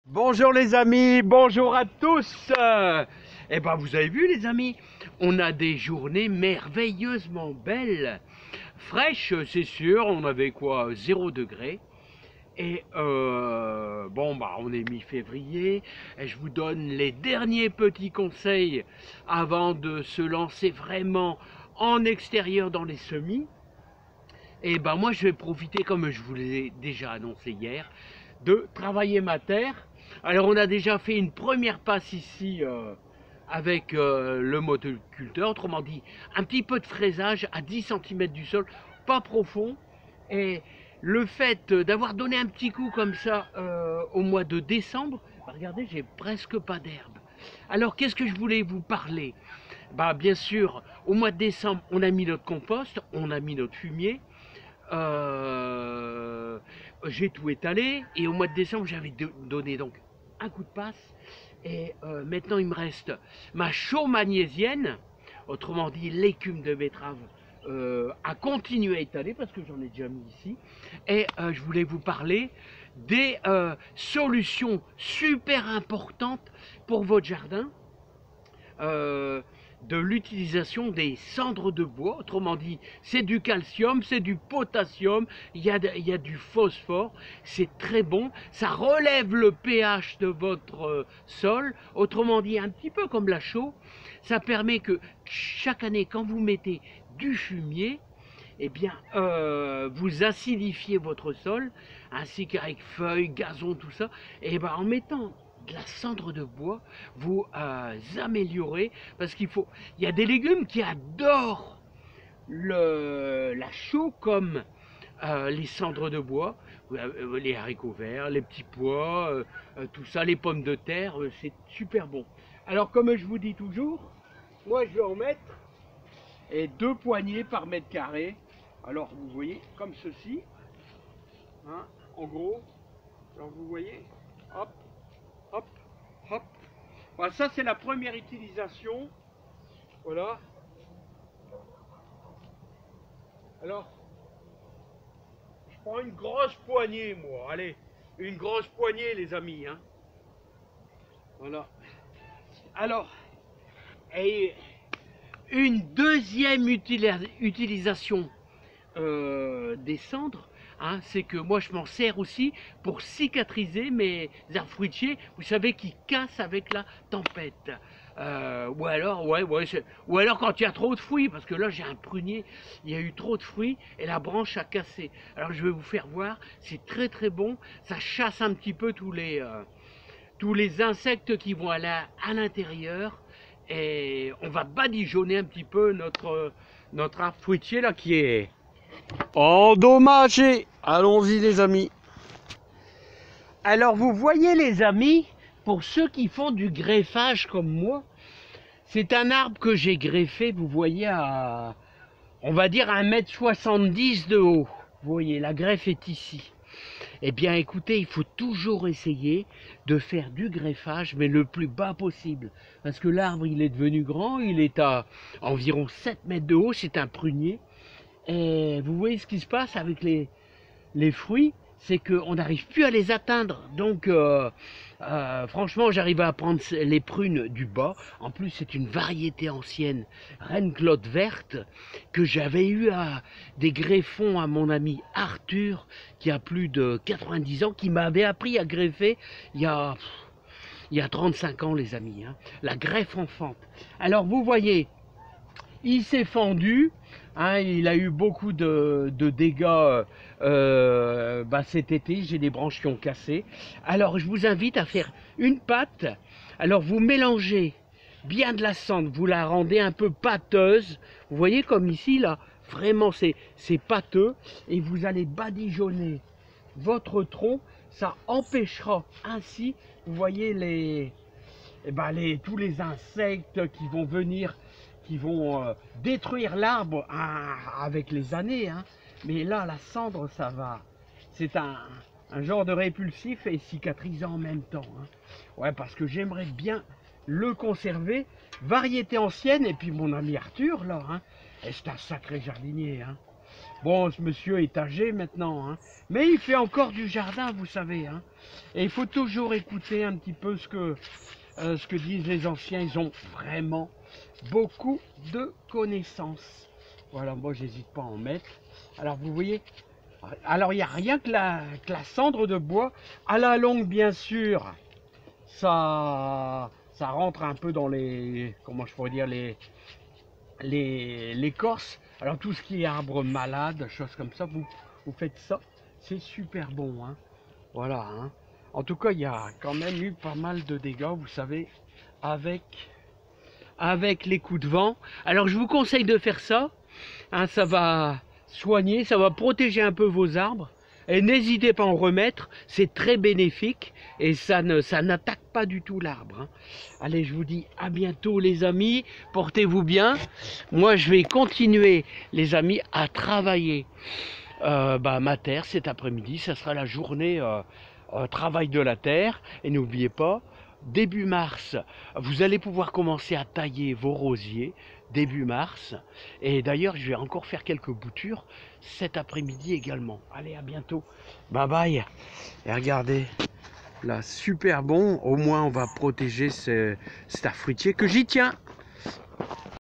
Bonjour les amis, bonjour à tous. Eh ben vous avez vu les amis, on a des journées merveilleusement belles, fraîches c'est sûr, on avait quoi 0 degré. Et bon bah on est mi-février et je vous donne les derniers petits conseils avant de se lancer vraiment en extérieur dans les semis. Et ben moi je vais profiter, comme je vous l'ai déjà annoncé hier, de travailler ma terre. Alors on a déjà fait une première passe ici avec le motoculteur, autrement dit un petit peu de fraisage à 10 cm du sol, pas profond. Et le fait d'avoir donné un petit coup comme ça au mois de décembre, bah regardez, j'ai presque pas d'herbe. Alors qu'est-ce que je voulais vous parler? Bah bien sûr, au mois de décembre, on a mis notre compost, on a mis notre fumier. Euh, j'ai tout étalé et au mois de décembre j'avais donné donc un coup de passe et maintenant il me reste ma chaux magnésienne, autrement dit l'écume de betterave à continuer à étaler parce que j'en ai déjà mis ici. Et je voulais vous parler des solutions super importantes pour votre jardin. De l'utilisation des cendres de bois, autrement dit c'est du calcium, c'est du potassium, il y a du phosphore, c'est très bon, ça relève le pH de votre sol, autrement dit un petit peu comme la chaux, ça permet que chaque année quand vous mettez du fumier, eh bien, vous acidifiez votre sol, ainsi qu'avec feuilles, gazon, tout ça, et ben en mettant de la cendre de bois, vous améliorez, parce il y a des légumes qui adorent la chaux comme les cendres de bois, les haricots verts, les petits pois, tout ça, les pommes de terre, c'est super bon. Alors comme je vous dis toujours, moi je vais en mettre et 2 poignées par mètre carré. Alors vous voyez comme ceci, hein, en gros. Alors vous voyez, hop, hop, hop. Voilà, ça c'est la première utilisation. Voilà. Alors, je prends une grosse poignée moi. Allez, une grosse poignée les amis. Hein. Voilà. Alors, et une deuxième utilisation des cendres, hein, c'est que moi je m'en sers aussi pour cicatriser mes arbres fruitiers, vous savez, qui cassent avec la tempête. Ou alors, ou alors quand il y a trop de fruits, parce que là j'ai un prunier, il y a eu trop de fruits et la branche a cassé. Alors je vais vous faire voir, c'est très très bon, ça chasse un petit peu tous les insectes qui vont aller à l'intérieur et on va badigeonner un petit peu notre arbre fruitier là qui est endommagé. Allons-y les amis. Alors vous voyez les amis, pour ceux qui font du greffage comme moi, c'est un arbre que j'ai greffé, vous voyez, à, on va dire, 1,70 m de haut. Vous voyez, la greffe est ici. Eh bien écoutez, il faut toujours essayer de faire du greffage, mais le plus bas possible. Parce que l'arbre, il est devenu grand, il est à environ 7 mètres de haut, c'est un prunier. Et vous voyez ce qui se passe avec les fruits, c'est qu'on n'arrive plus à les atteindre. Donc franchement, j'arrive à prendre les prunes du bas. En plus, c'est une variété ancienne, Reine Claude verte, que j'avais eu à des greffons à mon ami Arthur, qui a plus de 90 ans, qui m'avait appris à greffer il y a 35 ans, les amis. Hein, la greffe en fente. Alors, vous voyez, il s'est fendu. Hein, il a eu beaucoup de dégâts cet été, j'ai des branches qui ont cassé. Alors je vous invite à faire une pâte. Alors vous mélangez bien de la cendre, vous la rendez un peu pâteuse. Vous voyez comme ici là, vraiment c'est pâteux. Et vous allez badigeonner votre tronc. Ça empêchera ainsi, vous voyez, tous les insectes qui vont venir, qui vont détruire l'arbre avec les années. Hein. Mais là, la cendre, ça va. C'est un genre de répulsif et cicatrisant en même temps. Hein. Ouais, parce que j'aimerais bien le conserver. Variété ancienne, et puis mon ami Arthur, là, hein, c'est un sacré jardinier. Hein. Bon, ce monsieur est âgé maintenant, hein, mais il fait encore du jardin, vous savez. Hein. Et il faut toujours écouter un petit peu ce que disent les anciens. Ils ont vraiment beaucoup de connaissances. Voilà, moi, j'hésite pas à en mettre. Alors, vous voyez, alors il n'y a rien que la cendre de bois. À la longue, bien sûr, ça rentre un peu dans les, comment je pourrais dire, l'écorce. Alors tout ce qui est arbre malade, choses comme ça, vous faites ça, c'est super bon. Hein. Voilà. Hein. En tout cas, il y a quand même eu pas mal de dégâts, vous savez, avec les coups de vent. Alors je vous conseille de faire ça. Hein, ça va soigner, ça va protéger un peu vos arbres. Et n'hésitez pas à en remettre, c'est très bénéfique et ça n'attaque pas du tout l'arbre. Hein. Allez, je vous dis à bientôt les amis, portez-vous bien. Moi, je vais continuer les amis à travailler ma terre cet après-midi. Ça sera la journée travail de la terre. Et n'oubliez pas, début mars, vous allez pouvoir commencer à tailler vos rosiers. Début mars. Et d'ailleurs, je vais encore faire quelques boutures cet après-midi également. Allez, à bientôt. Bye bye. Et regardez, là, super bon. Au moins, on va protéger cet arbre fruitier que j'y tiens.